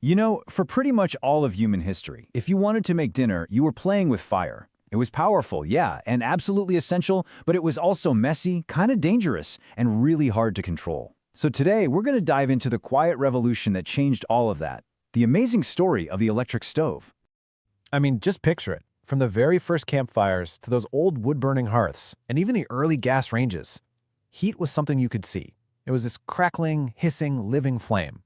You know, for pretty much all of human history, if you wanted to make dinner, you were playing with fire. It was powerful, yeah, and absolutely essential, but it was also messy, kind of dangerous, and really hard to control. So today, we're going to dive into the quiet revolution that changed all of that. The amazing story of the electric stove. I mean, just picture it. From the very first campfires to those old wood-burning hearths, and even the early gas ranges, heat was something you could see. It was this crackling, hissing, living flame.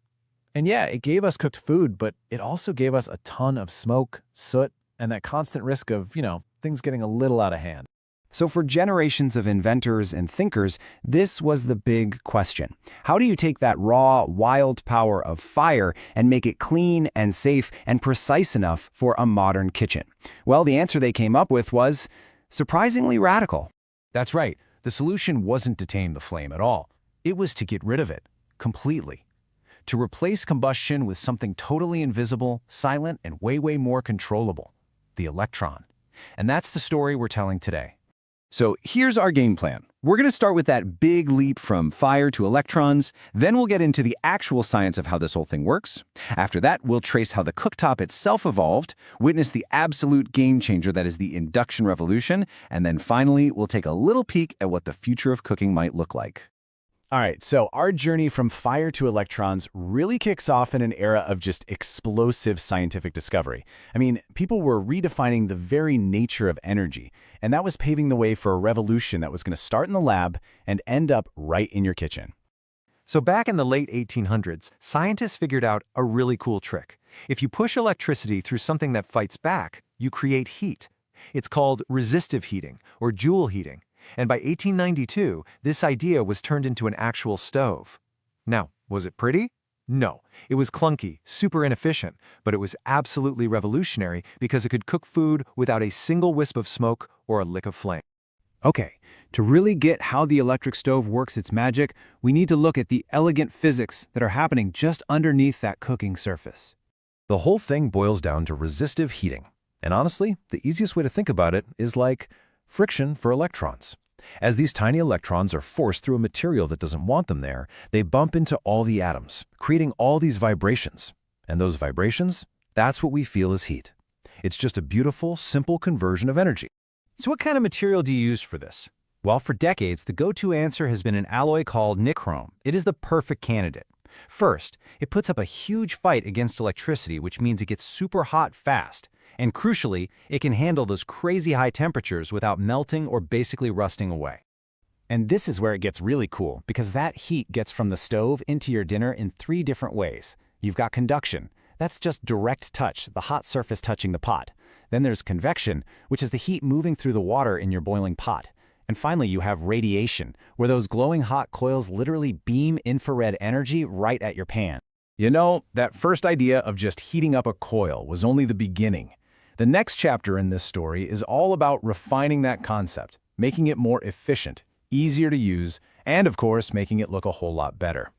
And yeah, it gave us cooked food, but it also gave us a ton of smoke, soot, and that constant risk of, things getting a little out of hand. So for generations of inventors and thinkers, this was the big question. How do you take that raw, wild power of fire and make it clean and safe and precise enough for a modern kitchen? Well, the answer they came up with was surprisingly radical. That's right. The solution wasn't to tame the flame at all. It was to get rid of it, completely. To replace combustion with something totally invisible, silent, and way more controllable, the electron. And that's the story we're telling today. So here's our game plan. We're going to start with that big leap from fire to electrons, then we'll get into the actual science of how this whole thing works. After that, we'll trace how the cooktop itself evolved, witness the absolute game changer that is the induction revolution, and then finally, we'll take a little peek at what the future of cooking might look like. All right, so our journey from fire to electrons really kicks off in an era of just explosive scientific discovery. I mean, people were redefining the very nature of energy, and that was paving the way for a revolution that was going to start in the lab and end up right in your kitchen. So back in the late 1800s, scientists figured out a really cool trick. If you push electricity through something that fights back, you create heat. It's called resistive heating, or joule heating. And by 1892, this idea was turned into an actual stove. Now, was it pretty? No. It was clunky, super inefficient, but it was absolutely revolutionary because it could cook food without a single wisp of smoke or a lick of flame. Okay, to really get how the electric stove works its magic, we need to look at the elegant physics that are happening just underneath that cooking surface. The whole thing boils down to resistive heating. And honestly, the easiest way to think about it is like friction for electrons. As these tiny electrons are forced through a material that doesn't want them there, they bump into all the atoms, creating all these vibrations. And those vibrations, that's what we feel as heat. It's just a beautiful, simple conversion of energy. So what kind of material do you use for this? Well, for decades, the go-to answer has been an alloy called nichrome. It is the perfect candidate. First, it puts up a huge fight against electricity, which means it gets super hot fast. And crucially, it can handle those crazy high temperatures without melting or basically rusting away. And this is where it gets really cool, because that heat gets from the stove into your dinner in 3 different ways. You've got conduction. That's just direct touch, the hot surface touching the pot. Then there's convection, which is the heat moving through the water in your boiling pot. And finally, you have radiation, where those glowing hot coils literally beam infrared energy right at your pan. You know, that first idea of just heating up a coil was only the beginning. The next chapter in this story is all about refining that concept, making it more efficient, easier to use, and of course, making it look a whole lot better.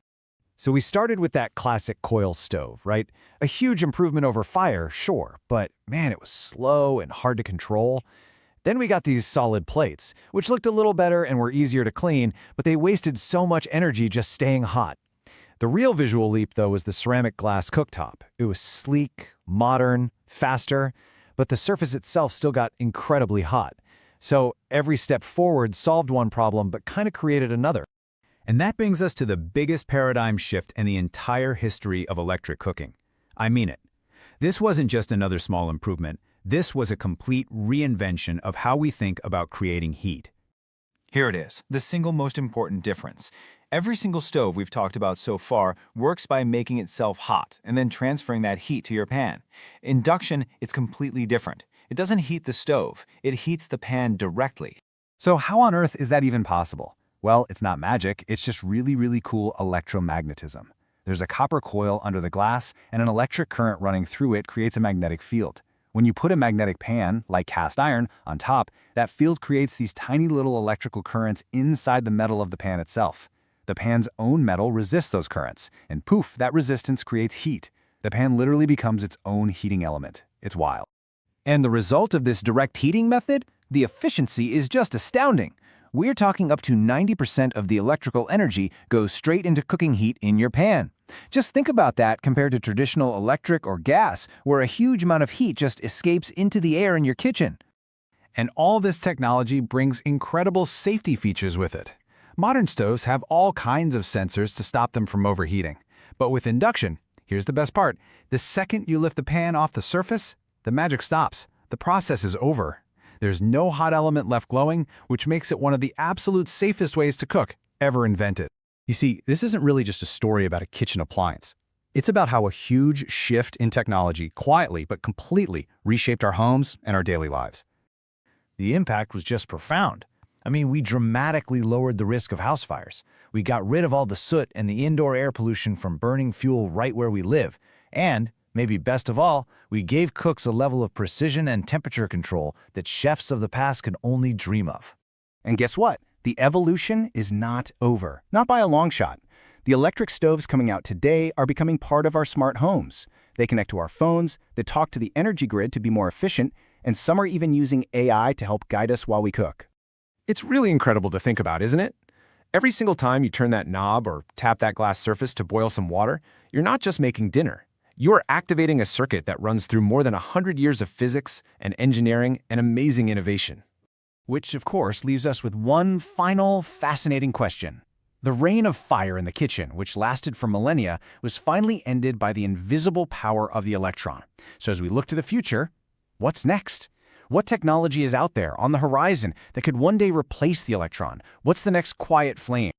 So we started with that classic coil stove, right? A huge improvement over fire, sure, but man, it was slow and hard to control. Then we got these solid plates, which looked a little better and were easier to clean, but they wasted so much energy just staying hot. The real visual leap, though, was the ceramic glass cooktop. It was sleek, modern, faster, but the surface itself still got incredibly hot. So every step forward solved one problem, but kind of created another. And that brings us to the biggest paradigm shift in the entire history of electric cooking. I mean it. This wasn't just another small improvement. This was a complete reinvention of how we think about creating heat. Here it is, the single most important difference. Every single stove we've talked about so far works by making itself hot and then transferring that heat to your pan. Induction, it's completely different. It doesn't heat the stove, it heats the pan directly. So how on earth is that even possible? Well, it's not magic, it's just really cool electromagnetism. There's a copper coil under the glass, and an electric current running through it creates a magnetic field. When you put a magnetic pan, like cast iron, on top, that field creates these tiny little electrical currents inside the metal of the pan itself. The pan's own metal resists those currents, and poof, that resistance creates heat. The pan literally becomes its own heating element. It's wild. And the result of this direct heating method? The efficiency is just astounding. We're talking up to 90% of the electrical energy goes straight into cooking heat in your pan. Just think about that compared to traditional electric or gas, where a huge amount of heat just escapes into the air in your kitchen. And all this technology brings incredible safety features with it. Modern stoves have all kinds of sensors to stop them from overheating. But with induction, here's the best part. The second you lift the pan off the surface, the magic stops. The process is over. There's no hot element left glowing, which makes it one of the absolute safest ways to cook ever invented. You see, this isn't really just a story about a kitchen appliance. It's about how a huge shift in technology quietly but completely reshaped our homes and our daily lives. The impact was just profound. I mean, we dramatically lowered the risk of house fires. We got rid of all the soot and the indoor air pollution from burning fuel right where we live. And, maybe best of all, we gave cooks a level of precision and temperature control that chefs of the past could only dream of. And guess what? The evolution is not over, not by a long shot. The electric stoves coming out today are becoming part of our smart homes. They connect to our phones, they talk to the energy grid to be more efficient, and some are even using AI to help guide us while we cook. It's really incredible to think about, isn't it? Every single time you turn that knob or tap that glass surface to boil some water, you're not just making dinner. You're activating a circuit that runs through more than 100 years of physics and engineering and amazing innovation. Which, of course, leaves us with one final fascinating question. The reign of fire in the kitchen, which lasted for millennia, was finally ended by the invisible power of the electron. So as we look to the future, what's next? What technology is out there on the horizon that could one day replace the electron? What's the next quiet flame